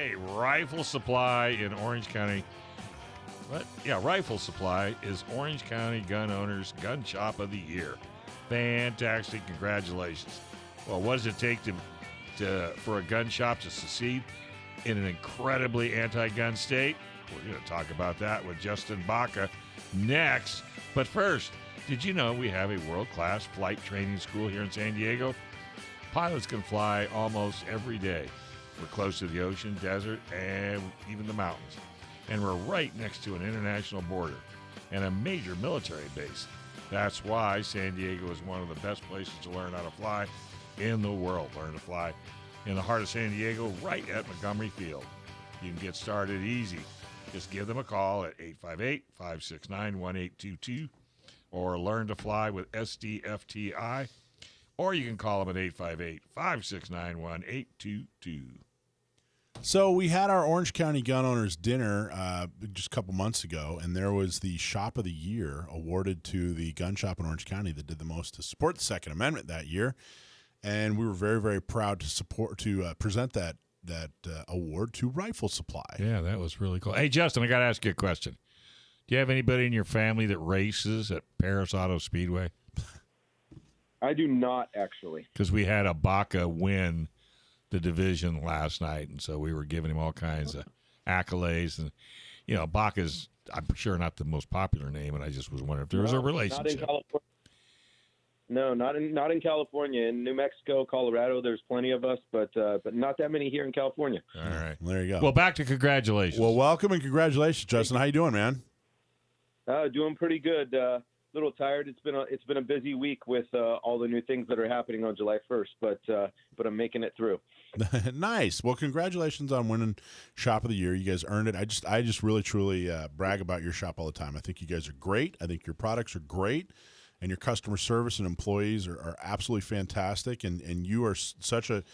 Hey, Rifle Supply in Orange County. What? Yeah, Rifle Supply is Orange County Gun Owners Gun Shop of the Year. Fantastic. Congratulations. Well, what does it take for a gun shop to succeed in an incredibly anti-gun state? We're going to talk about that with Justin Baca next. But first, did you know we have a world-class flight training school here in San Diego? Pilots can fly almost every day. We're close to the ocean, desert, and even the mountains. And we're right next to an international border and a major military base. That's why San Diego is one of the best places to learn how to fly in the world. Learn to fly in the heart of San Diego, right at Montgomery Field. You can get started easy. Just give them a call at 858-569-1822 or learn to fly with SDFTI, or you can call them at 858-569-1822. So we had our Orange County Gun Owners Dinner just a couple months ago, and there was the Shop of the Year awarded to the gun shop in Orange County that did the most to support the Second Amendment that year. And we were very, very proud to present that award to Rifle Supply. Yeah, that was really cool. Hey, Justin, I got to ask you a question. Do you have anybody in your family that races at Paris Auto Speedway? I do not, actually. Because we had a Baca win the division last night, and so we were giving him all kinds of accolades. And, you know, Baca's, I'm sure, not the most popular name, and I just was wondering if there was a relationship. Not in California. No, not in California. In New Mexico, Colorado, there's plenty of us, but not that many here in California. All right. Well, there you go. Well, back to congratulations. Well, welcome and congratulations, Justin. How you doing, man? Doing pretty good. A little tired. It's been a busy week with all the new things that are happening on July 1st, but I'm making it through. Nice. Well, congratulations on winning Shop of the Year. You guys earned it. I just really, truly brag about your shop all the time. I think you guys are great. I think your products are great. And your customer service and employees are absolutely fantastic, and you are so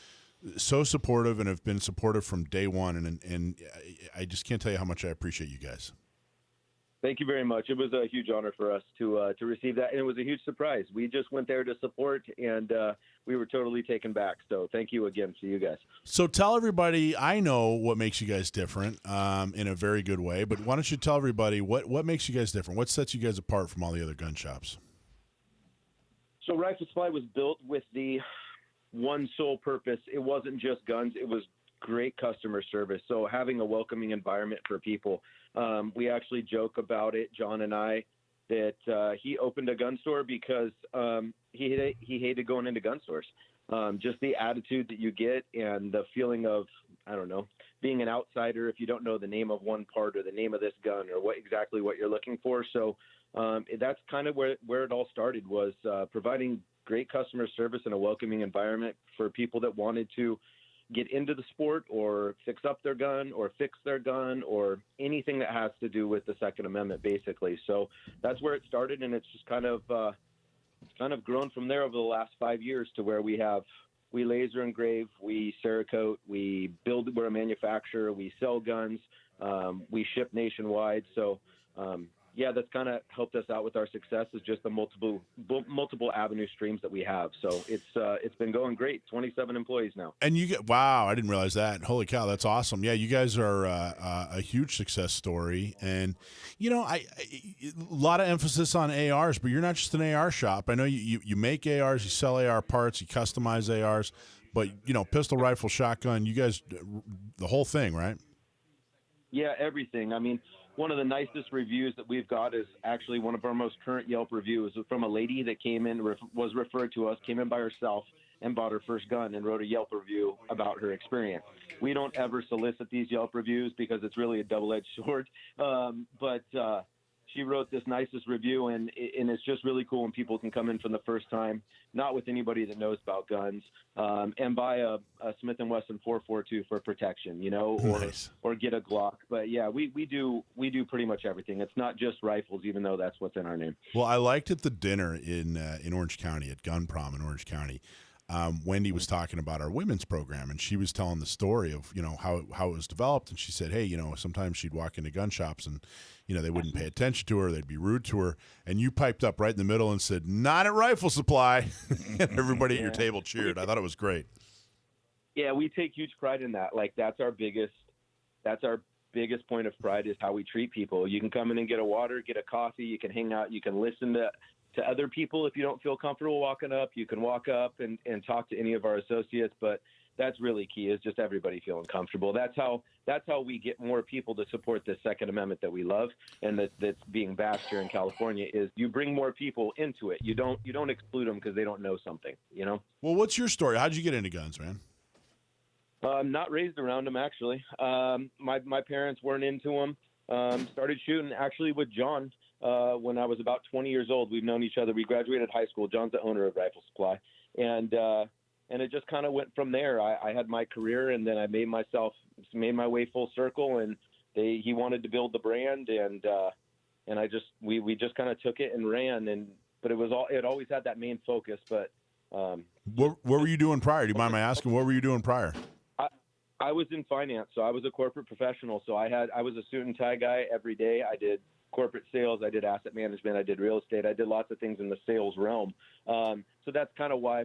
supportive and have been supportive from day one, and I just can't tell you how much I appreciate you guys. Thank you very much. It was a huge honor for us to receive that, and it was a huge surprise. We just went there to support, and we were totally taken back. So thank you again to you guys. So tell everybody, I know what makes you guys different in a very good way, but why don't you tell everybody what makes you guys different? What sets you guys apart from all the other gun shops? So Rifle Supply was built with the one sole purpose. It wasn't just guns. It was great customer service. So having a welcoming environment for people. We actually joke about it, John and I, that he opened a gun store because he hated going into gun stores. Just the attitude that you get and the feeling of, I don't know, being an outsider if you don't know the name of one part or the name of this gun or exactly what you're looking for. So that's kind of where it all started, was providing great customer service and a welcoming environment for people that wanted to get into the sport or fix up their gun or fix their gun or anything that has to do with the Second Amendment, basically. So that's where it started, and it's just kind of grown from there over the last 5 years to where we laser engrave, we Cerakote, we're a manufacturer, we sell guns, we ship nationwide. So that's kind of helped us out with our success, is just the multiple avenue streams that we have. So it's been going great. 27 employees now. And wow, I didn't realize that. Holy cow, that's awesome. Yeah, you guys are a huge success story. And, you know, a lot of emphasis on ARs, but you're not just an AR shop. I know you make ARs, you sell AR parts, you customize ARs, but, you know, pistol, rifle, shotgun, you guys, the whole thing, right? Yeah, everything. I mean, one of the nicest reviews that we've got is actually one of our most current Yelp reviews from a lady that came in, was referred to us, came in by herself and bought her first gun and wrote a Yelp review about her experience. We don't ever solicit these Yelp reviews because it's really a double-edged sword. But she wrote this nicest review, and it's just really cool when people can come in for the first time, not with anybody that knows about guns, and buy a Smith & Wesson 442 for protection, you know, or get a Glock. But yeah, we do pretty much everything. It's not just rifles, even though that's what's in our name. Well, I liked at the dinner in Orange County, at Gun Prom in Orange County, Wendy was talking about our women's program, and she was telling the story of, you know, how it was developed. And she said, hey, you know, sometimes she'd walk into gun shops and, you know, they wouldn't pay attention to her. They'd be rude to her. And you piped up right in the middle and said, not at Rifle Supply. And everybody at your table cheered. I thought it was great. Yeah, we take huge pride in that. Like, that's our biggest that's our biggest point of pride is how we treat people. You can come in and get a water, get a coffee. You can hang out. You can listen to other people. If you don't feel comfortable walking up, you can walk up and talk to any of our associates. But that's really key, is just everybody feeling comfortable. That's how we get more people to support the Second Amendment that we love and that's being bashed here in California, is you bring more people into it. You don't exclude them because they don't know something, you know? Well, what's your story? How'd you get into guns, man? Not raised around them, actually. My parents weren't into them. Started shooting actually with John when I was about 20 years old. We've known each other. We graduated high school. John's the owner of Rifle Supply, and it just kind of went from there. I had my career, and then I made my way full circle. And he wanted to build the brand, and we just kind of took it and ran. But it always had that main focus. But what were you doing prior? Do you mind my asking? What were you doing prior? I was in finance, so I was a corporate professional. So I was a suit and tie guy every day. I did corporate sales. I did asset management. I did real estate. I did lots of things in the sales realm. So that's kind of why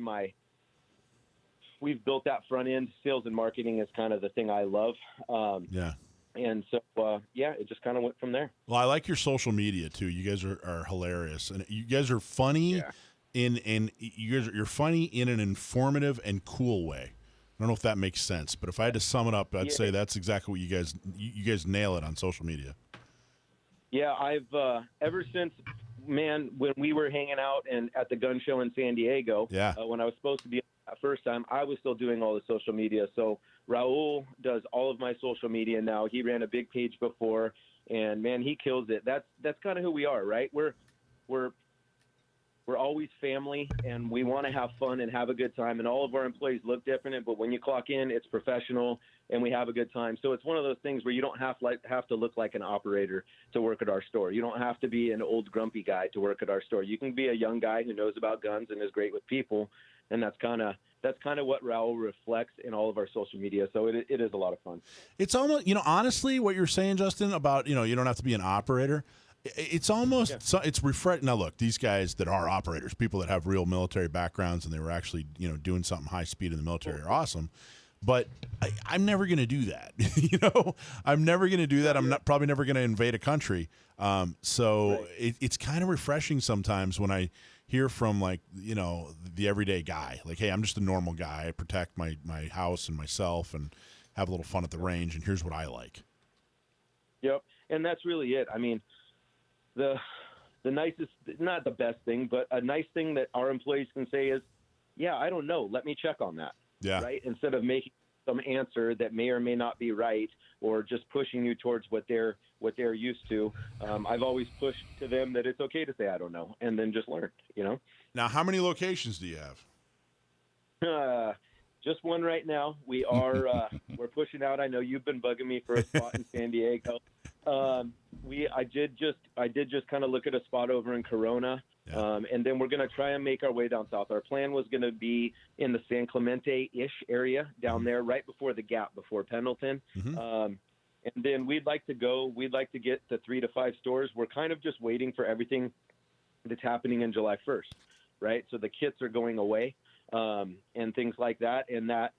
we've built that front end. Sales and marketing is kind of the thing I love. Yeah. And so, it just kind of went from there. Well, I like your social media too. You guys are hilarious, and you guys are funny you're funny in an informative and cool way. I don't know if that makes sense, but if I had to sum it up, I'd say that's exactly what you guys nail it on social media. Yeah, I've ever since, man, when we were hanging out and at the gun show in San Diego, when I was supposed to be that first time, I was still doing all the social media. So Raul does all of my social media now. He ran a big page before, and man, he kills it. That's kind of who we are, right? We're always family, and we want to have fun and have a good time. And all of our employees look different, but when you clock in, it's professional, and we have a good time. So it's one of those things where you don't have to look like an operator to work at our store. You don't have to be an old grumpy guy to work at our store. You can be a young guy who knows about guns and is great with people, and that's kind of what Raul reflects in all of our social media. So it is a lot of fun. It's almost, honestly, what you're saying, Justin, about you don't have to be an operator. It's almost it's refreshing. Now, look, these guys that are operators, people that have real military backgrounds, and they were actually doing something high speed in the military, are awesome. But I'm never going to do that. I'm never going to do that. I'm probably never going to invade a country. It's kind of refreshing sometimes when I hear from the everyday guy, like, hey, I'm just a normal guy. I protect my house and myself and have a little fun at the range, and here's what I like. Yep, and that's really it. I mean, the nicest, not the best thing, but a nice thing that our employees can say is, yeah, I don't know. Let me check on that. Yeah. Right. Instead of making some answer that may or may not be right, or just pushing you towards what they're used to. I've always pushed to them that it's okay to say, I don't know, and then just learn, Now, how many locations do you have? Just one right now. We are, we're pushing out. I know you've been bugging me for a spot in San Diego. I did just kind of look at a spot over in Corona, and then we're going to try and make our way down south. Our plan was going to be in the San Clemente-ish area down there, right before the Gap, before Pendleton. And then we'd like to get to 3 to 5 stores. We're kind of just waiting for everything that's happening in July 1st, right? So the kits are going away, and things like that, and that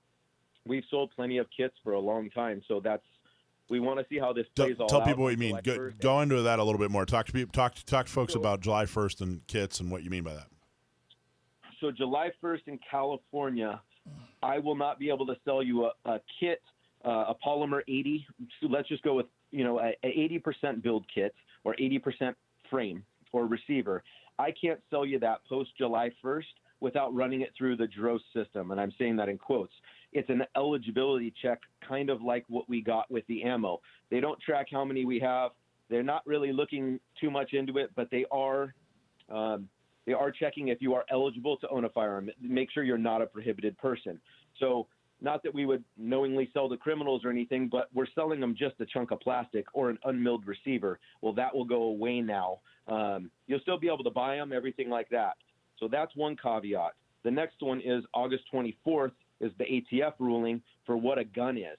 we've sold plenty of kits for a long time. So we want to see how this plays all out. Tell people what you mean. Go into that a little bit more. Talk to folks about July 1st and kits and what you mean by that. So July 1st in California, I will not be able to sell you a kit, a polymer 80. So let's just go with a 80% build kit or 80% frame or receiver. I can't sell you that post July 1st without running it through the DROS system, and I'm saying that in quotes. It's an eligibility check, kind of like what we got with the ammo. They don't track how many we have. They're not really looking too much into it, but they are checking if you are eligible to own a firearm. Make sure you're not a prohibited person. So not that we would knowingly sell to criminals or anything, but we're selling them just a chunk of plastic or an unmilled receiver. Well, that will go away now. You'll still be able to buy them, everything like that. So that's one caveat. The next one is August 24th is the ATF ruling for what a gun is.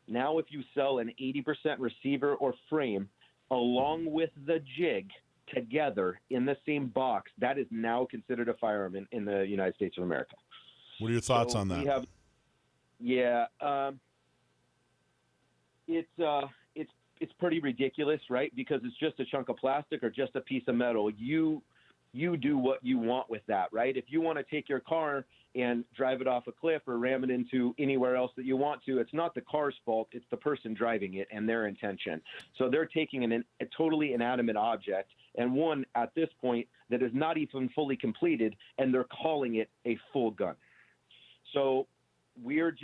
Now, if you sell an 80% receiver or frame along with the jig together in the same box, that is now considered a firearm in the United States of America. What are your thoughts on that? It's pretty ridiculous, right? Because it's just a chunk of plastic or just a piece of metal. You do what you want with that, right? If you want to take your car and drive it off a cliff or ram it into anywhere else that you want to, it's not the car's fault. It's the person driving it and their intention. So they're taking a totally inanimate object, and one at this point that is not even fully completed, and they're calling it a full gun. So here's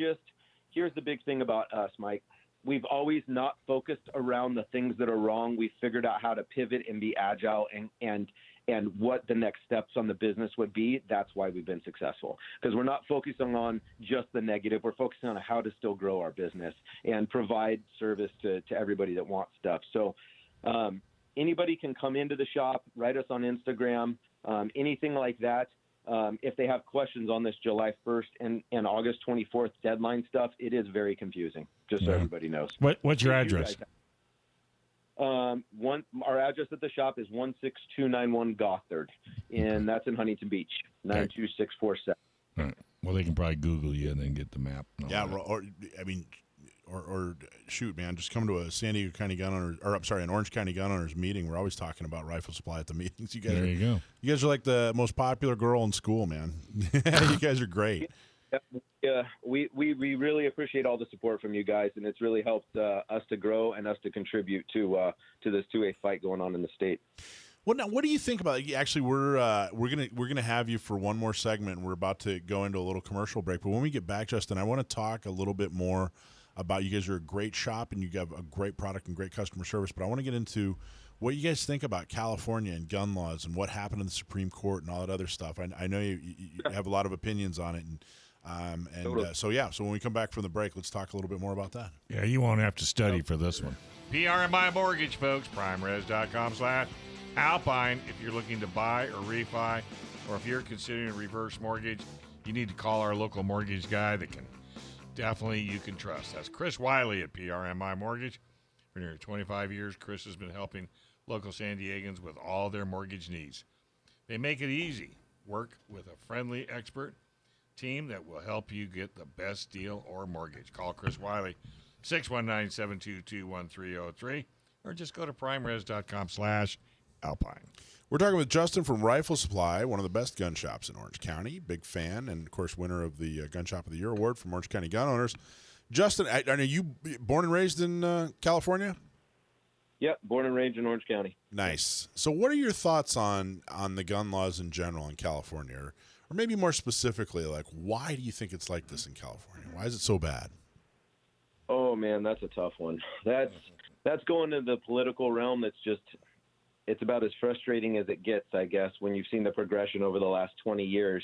the big thing about us, Mike. We've always not focused around the things that are wrong. We've figured out how to pivot and be agile and what the next steps on the business would be. That's why we've been successful, because we're not focusing on just the negative. We're focusing on how to still grow our business and provide service to everybody that wants stuff. So anybody can come into the shop, write us on Instagram, anything like that. If they have questions on this July 1st and August 24th deadline stuff, it is very confusing, just so everybody knows. What's your address? Our address at the shop is 16291 Gothard, and that's in Huntington Beach, 92647. All right. Well, they can probably Google you and then get the map. Yeah, or shoot, man, just come to a San Diego County gun owners, or I'm sorry, an Orange County gun owners meeting. We're always talking about rifle supply at the meetings. There you go. You guys are like the most popular girl in school, man. You guys are great. Yeah, we really appreciate all the support from you guys, and it's really helped us to grow and us to contribute to this 2A fight going on in the state. Well, now, what do you think about it? Actually, we're gonna have you for one more segment. And we're about to go into a little commercial break, but when we get back, Justin, I want to talk a little bit more about, you guys are a great shop and you have a great product and great customer service, but I want to get into what you guys think about California and gun laws and what happened in the Supreme Court and all that other stuff. I know you have a lot of opinions on it, so when we come back from the break, let's talk a little bit more about that. Yeah, you won't have to study for this one. PRMI Mortgage, folks, primeres.com/Alpine. If you're looking to buy or refi, or if you're considering a reverse mortgage, you need to call our local mortgage guy that can definitely you can trust. That's Chris Wiley at PRMI Mortgage. For nearly 25 years, Chris has been helping local San Diegans with all their mortgage needs. They make it easy. Work with a friendly expert team that will help you get the best deal or mortgage. Call Chris Wiley, 619-722-1303, or just go to primeres.com/Alpine. We're talking with Justin from Rifle Supply, one of the best gun shops in Orange County. Big fan, and of course, winner of the Gun Shop of the Year award from Orange County Gun Owners. Justin, are you born and raised in California? Yep, born and raised in Orange County. Nice. So, what are your thoughts on the gun laws in general in California, or maybe more specifically, like, why do you think it's like this in California? Why is it so bad? Oh man, that's a tough one. That's going into the political realm. That's just. It's about as frustrating as it gets, I guess, when you've seen the progression over the last 20 years.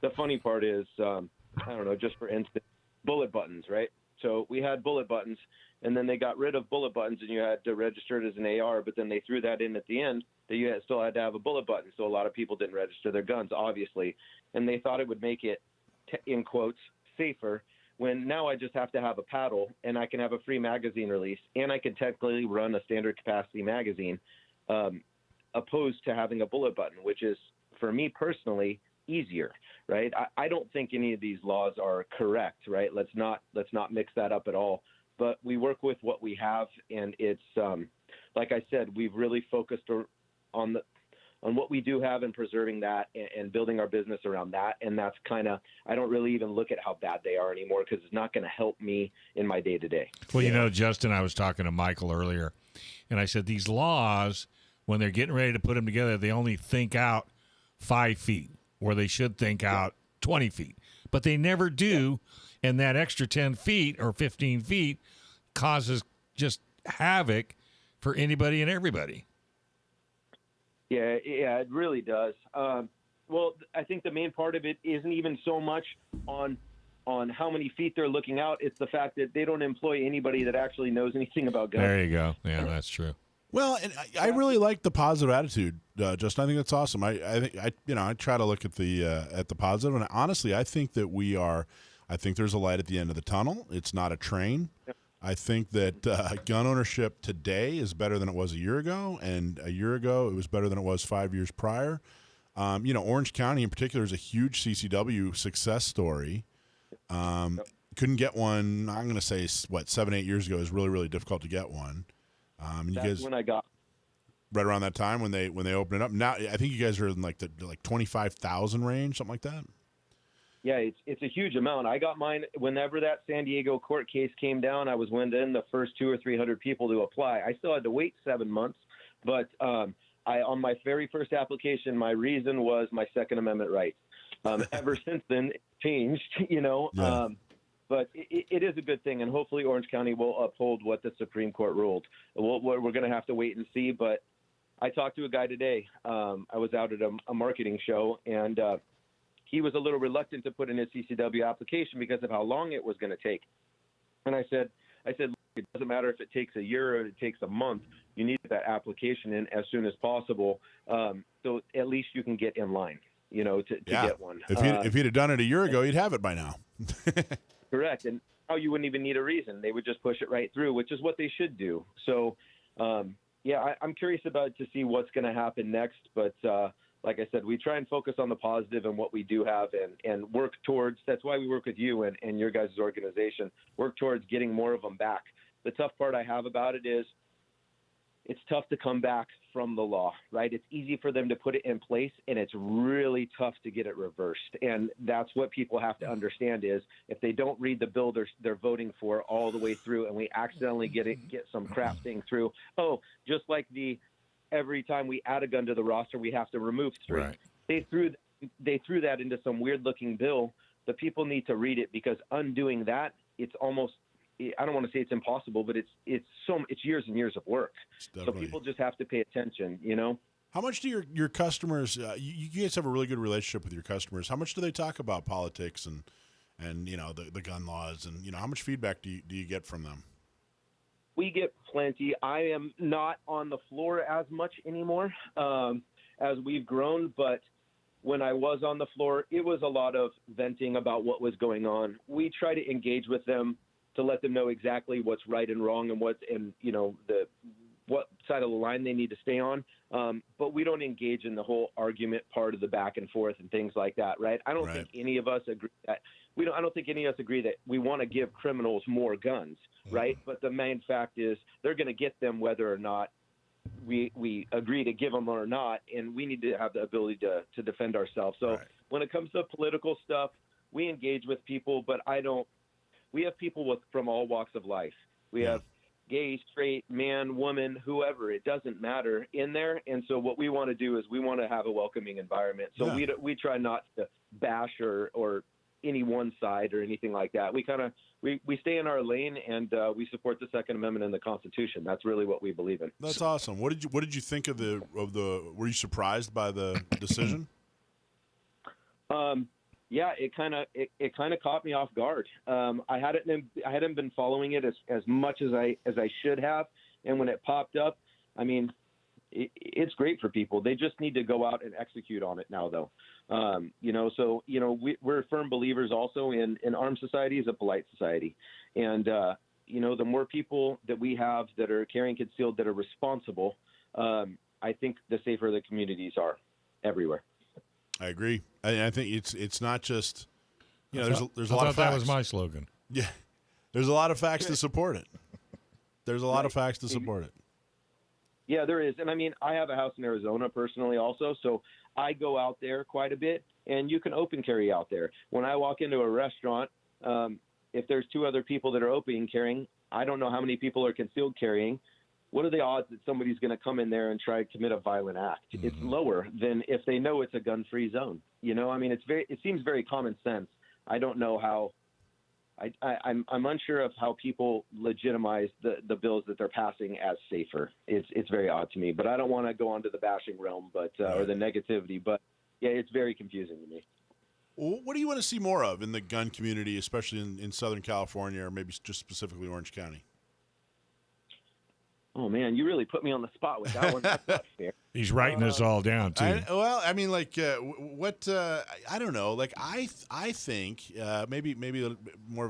The funny part is, I don't know, just for instance, bullet buttons, right? So we had bullet buttons, and then they got rid of bullet buttons, and you had to register it as an AR, but then they threw that in at the end that you still had to have a bullet button. So a lot of people didn't register their guns, obviously, and they thought it would make it, in quotes, safer, when now I just have to have a paddle, and I can have a free magazine release, and I can technically run a standard capacity magazine, opposed to having a bullet button, which is, for me personally, easier, right? I don't think any of these laws are correct, right? Let's not mix that up at all. But we work with what we have, and it's like I said, we've really focused on what we do have and preserving that and building our business around that. And that's kind of, I don't really even look at how bad they are anymore, because it's not going to help me in my day to day. Well, you know, Justin, I was talking to Michael earlier, and I said these laws, when they're getting ready to put them together, they only think out 5 feet, or they should think out 20 feet, but they never do. Yeah. And that extra 10 feet or 15 feet causes just havoc for anybody and everybody. Yeah, it really does. Well, I think the main part of it isn't even so much on how many feet they're looking out. It's the fact that they don't employ anybody that actually knows anything about guns. There you go. Yeah, that's true. Well, and I really like the positive attitude, Justin. I think that's awesome. I try to look at the positive, and honestly, I think that I think there's a light at the end of the tunnel. It's not a train. Yep. I think that gun ownership today is better than it was a year ago, and a year ago it was better than it was 5 years prior. Orange County in particular is a huge CCW success story. couldn't get one. I'm going to say 7-8 years ago. It was really, really difficult to get one. And you That's guys, when I got. right around that time when they opened it up. Now I think you guys are in like the 25,000 range, something like that. Yeah, it's a huge amount. I got mine whenever that San Diego court case came down. I was within the first 200 or 300 people to apply. I still had to wait 7 months, but on my very first application, my reason was my Second Amendment right. Ever since then, it changed, Yeah. But it is a good thing, and hopefully Orange County will uphold what the Supreme Court ruled. We're going to have to wait and see, but I talked to a guy today. I was out at a marketing show, and he was a little reluctant to put in his CCW application because of how long it was going to take. And I said, look, it doesn't matter if it takes a year or it takes a month. You need that application in as soon as possible, so at least you can get in line, to get one. If he'd have done it a year ago, he'd have it by now. Correct. And now you wouldn't even need a reason. They would just push it right through, which is what they should do. So, I'm curious to see what's going to happen next. But like I said, we try and focus on the positive and what we do have and work towards. That's why we work with you and your guys' organization, work towards getting more of them back. The tough part I have about it is it's tough to come back from the law, right? It's easy for them to put it in place, and it's really tough to get it reversed. And that's what people have to understand is if they don't read the bill they're voting for all the way through, and we accidentally get some crap thing through. Oh, just like every time we add a gun to the roster, we have to remove 3. Right. They threw that into some weird looking bill. The people need to read it because undoing that, it's almost, I don't want to say it's impossible, but it's years and years of work. So people just have to pay attention, How much do your customers? You guys have a really good relationship with your customers. How much do they talk about politics and the gun laws and how much feedback do you get from them? We get plenty. I am not on the floor as much anymore as we've grown, but when I was on the floor, it was a lot of venting about what was going on. We try to engage with them to let them know exactly what's right and wrong and what side of the line they need to stay on. But we don't engage in the whole argument part of the back and forth and things like that, right? I don't think any of us agree that I don't think any of us agree that we want to give criminals more guns, right? But the main fact is they're going to get them whether or not we agree to give them or not, and we need to have the ability to defend ourselves. So when it comes to political stuff, we engage with people, but we have people from all walks of life. We have gay, straight, man, woman, whoever, it doesn't matter in there. And so what we want to do is we want to have a welcoming environment. So we try not to bash or any one side or anything like that. We kind of, we stay in our lane and we support the Second Amendment and the Constitution. That's really what we believe in. That's awesome. What did you think of the, were you surprised by the decision? Yeah, it kind of caught me off guard. I hadn't been following it as much as I should have, and when it popped up, I mean, it's great for people. They just need to go out and execute on it now, though. We're firm believers also in armed society is a polite society, and the more people that we have that are carrying concealed that are responsible, I think the safer the communities are everywhere. I agree. I think it's not just there's a lot of facts. That was my slogan. Yeah, there's a lot of facts to support it. There's a lot of facts to support it. Yeah, there is, and I mean, I have a house in Arizona personally, also, so I go out there quite a bit, and you can open carry out there. When I walk into a restaurant, if there's 2 other people that are open carrying, I don't know how many people are concealed carrying. What are the odds that somebody's going to come in there and try to commit a violent act? Mm-hmm. It's lower than if they know it's a gun-free zone. I mean, it seems very common sense. I don't know how. I'm unsure of how people legitimize the bills that they're passing as safer. It's very odd to me, but I don't want to go onto the bashing realm, or the negativity. But yeah, it's very confusing to me. Well, what do you want to see more of in the gun community, especially in Southern California, or maybe just specifically Orange County? Oh man, you really put me on the spot with that one. That's not fair. He's writing this all down too. I don't know. Like I think maybe a little bit more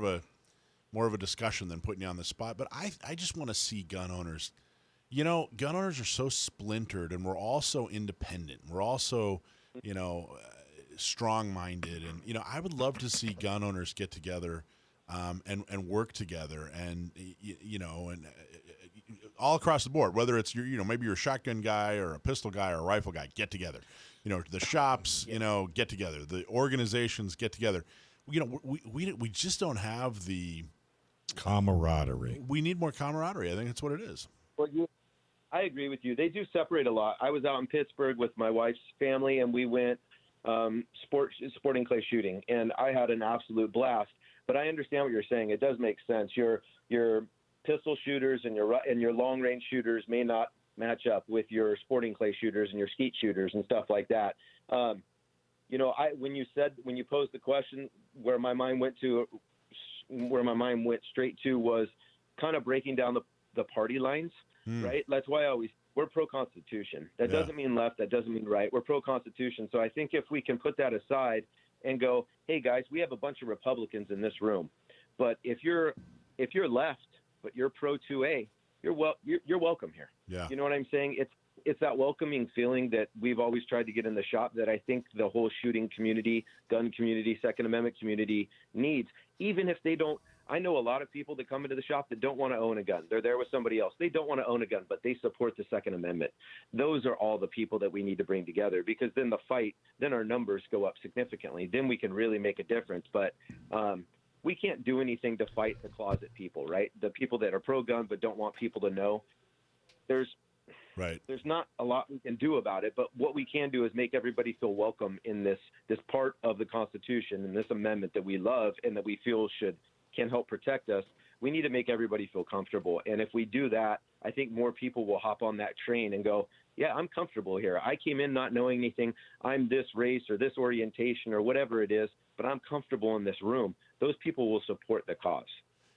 of a discussion than putting you on the spot. But I just want to see gun owners. Gun owners are so splintered, and we're all so independent. We're also, strong-minded, and I would love to see gun owners get together and work together, and all across the board, whether it's maybe you're a shotgun guy or a pistol guy or a rifle guy, get together. The shops, get together. The organizations get together. We just don't have the camaraderie. We need more camaraderie. I think that's what it is. Well, I agree with you. They do separate a lot. I was out in Pittsburgh with my wife's family, and we went sporting clay shooting, and I had an absolute blast. But I understand what you're saying. It does make sense. Your pistol shooters and your long range shooters may not match up with your sporting clay shooters and your skeet shooters and stuff like that. When you posed the question, where my mind went straight to was kind of breaking down the party lines, right? That's why we're pro-Constitution. That doesn't mean left. That doesn't mean right. We're pro-Constitution. So I think if we can put that aside and go, hey guys, we have a bunch of Republicans in this room, but if you're left, but you're pro 2A, you're welcome here. Yeah. You know what I'm saying? It's that welcoming feeling that we've always tried to get in the shop that I think the whole shooting community, gun community, Second Amendment community needs. Even if they don't, I know a lot of people that come into the shop that don't want to own a gun. They're there with somebody else. They don't want to own a gun, but they support the Second Amendment. Those are all the people that we need to bring together, because then our numbers go up significantly. Then we can really make a difference. But we can't do anything to fight the closet people, right? The people that are pro-gun but don't want people to know. There's not a lot we can do about it, but what we can do is make everybody feel welcome in this part of the Constitution and this amendment that we love and that we feel can help protect us. We need to make everybody feel comfortable. And if we do that, I think more people will hop on that train and go, yeah, I'm comfortable here. I came in not knowing anything. I'm this race or this orientation or whatever it is, but I'm comfortable in this room. Those people will support the cause.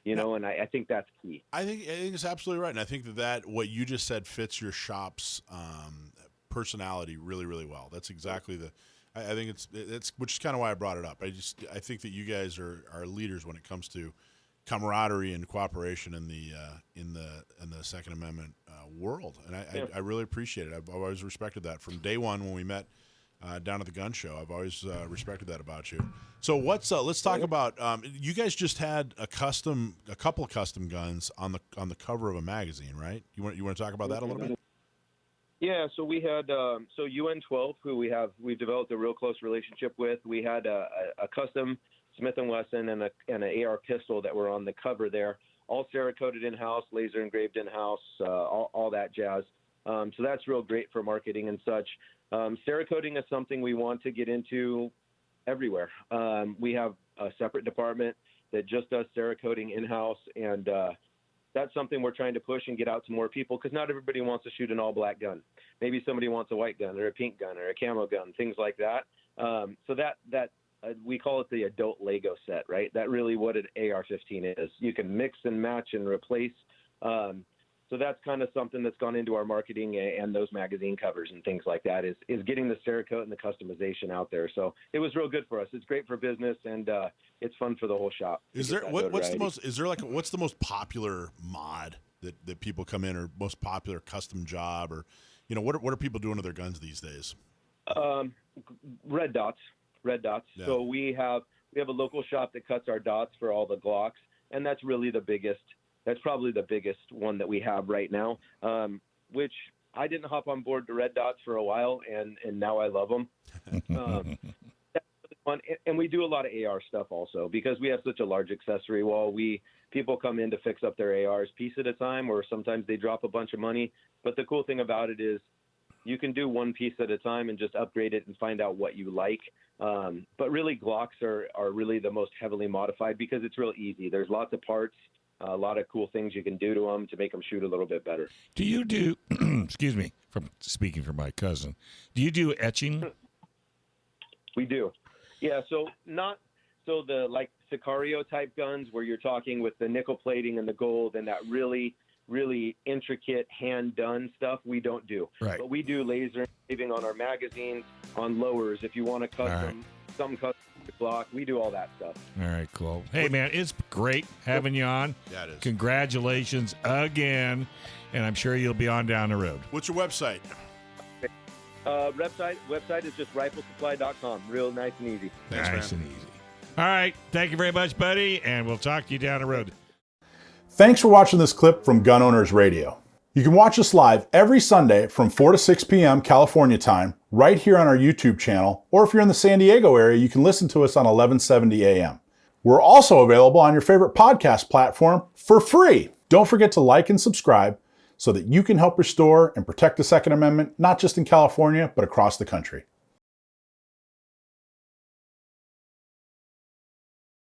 And I think that's key. I think it's absolutely right, and I think that what you just said fits your shop's personality really, really well. That's exactly I think it's which is kind of why I brought it up. I think that you guys are leaders when it comes to camaraderie and cooperation in the Second Amendment world, and I really appreciate it. I've always respected that from day one when we met down at the gun show. I've always respected that about you. So let's talk about you guys just had a couple custom guns on the cover of a magazine, right? You want to talk about that a little bit? Yeah, so we had UN-12, who we've developed a real close relationship with. We had a custom Smith & Wesson and an AR pistol that were on the cover there, all Cerakoted in-house, laser engraved in-house, all that jazz. So that's real great for marketing and such. Cerakoting is something we want to get into everywhere. We have a separate department that just does Cerakoting in-house, and that's something we're trying to push and get out to more people, because not everybody wants to shoot an all-black gun. Maybe somebody wants a white gun or a pink gun or a camo gun, things like that. So that we call it the adult Lego set, right? That really what an AR-15 is. You can mix and match and replace. So that's kind of something that's gone into our marketing and those magazine covers and things like that is getting the Cerakote and the customization out there. So it was real good for us. It's great for business, and it's fun for the whole shop. What's the most popular mod that people come in, or most popular custom job, or what are people doing to their guns these days? Red dots. Yeah. So we have a local shop that cuts our dots for all the Glocks, and that's really the biggest. That's probably the biggest one that we have right now, which I didn't hop on board the red dots for a while, and now I love them. That's really fun. And we do a lot of AR stuff also, because we have such a large accessory wall. People come in to fix up their ARs piece at a time, or sometimes they drop a bunch of money. But the cool thing about it is you can do one piece at a time and just upgrade it and find out what you like. But really, Glocks are really the most heavily modified, because it's real easy. There's lots of parts. A lot of cool things you can do to them to make them shoot a little bit better. Do you do, excuse me, from speaking for my cousin, do you do etching? We do. Yeah, so the like Sicario type guns where you're talking with the nickel plating and the gold and that really, really intricate hand-done stuff, we don't do. Right. But we do laser engraving on our magazines, on lowers. If you want to custom, some custom Glock, we do all that stuff. All right, cool. Hey, man, it's great having you on. Yeah, it is. Congratulations again, and I'm sure you'll be on down the road. What's your website? Website is just riflesupply.com. Real nice and easy. Thanks, nice man. and easy. All right. Thank you very much, buddy, and we'll talk to you down the road. Thanks for watching this clip from Gun Owners Radio. You can watch us live every Sunday from 4 to 6 p.m. California time, right here on our YouTube channel, or if you're in the San Diego area, you can listen to us on 1170 a.m. We're also available on your favorite podcast platform for free. Don't forget to like and subscribe so that you can help restore and protect the Second Amendment, not just in California, but across the country.